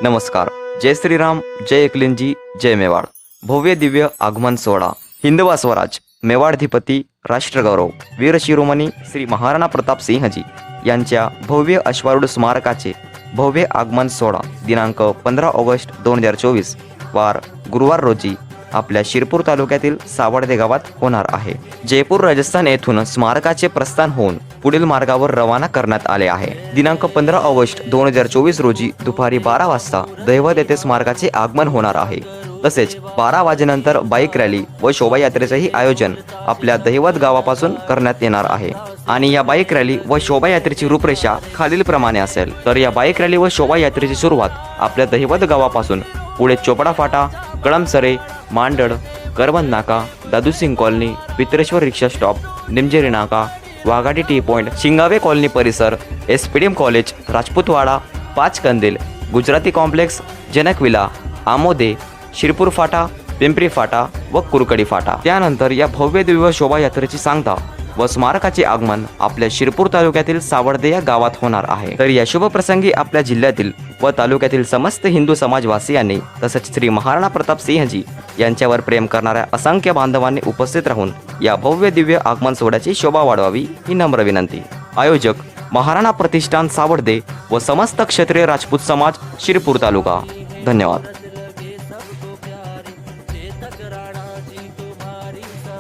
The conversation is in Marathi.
नमस्कार. जय श्रीराम, जय एकलिंगजी, जय मेवाड. भव्य दिव्य आगमन सोहळा. हिंदवा स्वराज, मेवाडाधिपती, राष्ट्रगौरव, वीर शिरोमणी श्री महाराणा प्रताप सिंहजी यांच्या भव्य अश्वारूढ स्मारकाचे भव्य आगमन सोहळा दिनांक 15 ऑगस्ट 2024 वार गुरुवार रोजी आपल्या शिरपूर तालुक्यातील सावडदे गावात होणार आहे. जयपूर राजस्थान येथून स्मारकाचे प्रस्थान होऊन पुढील मार्गावर रवाना करण्यात आले आहे. दिनांक 15 ऑगस्ट 2024 रोजी दुपारी 12 वाजता दैवत येथे स्मारकाचे आगमन होणार आहे. तसेच 12 वाजेनंतर बाईक रॅली व शोभायात्रेचेही आयोजन आपल्या दैवत गावापासून करण्यात येणार आहे. आणि या बाईक रॅली व शोभायात्रेची रूपरेषा खालील प्रमाणे असेल. तर या बाईक रॅली व शोभायात्रेची सुरुवात आपल्या दैवत गावापासून पुढे चोपडा फाटा, कळमसरे, मांडड, करवंद नाका, दादूसिंग कॉलनी, पित्रेश्वर रिक्षा स्टॉप, निमजेरी नाका, वाघाटी टी पॉइंट, शिंगावे कॉलनी परिसर, एसपीडीएम कॉलेज, राजपूतवाडा, पाच कंदील, गुजराती कॉम्प्लेक्स, जनक विला, आमोदे, शिरपूर फाटा, पिंपरी फाटा व कुरकडी फाटा. त्यानंतर या भव्य दिव्य शोभायात्रेची सांगता व स्मारकाचे आगमन आपल्या शिरपूर तालुक्यातील सावडदे या गावात होणार आहे. तर या शुभ प्रसंगी आपल्या जिल्ह्यातील व तालुक्यातील समस्त हिंदू समाजवासियांनी तसेच श्री महाराणा प्रताप सिंहजी यांच्यावर प्रेम करणाऱ्या असंख्य बांधवांनी उपस्थित राहून या भव्य दिव्य आगमन सोहळ्याची शोभा वाढवावी ही नम्र विनंती. आयोजक महाराणा प्रतिष्ठान सावडदे व समस्त क्षत्रिय राजपूत समाज शिरपूर तालुका. धन्यवाद.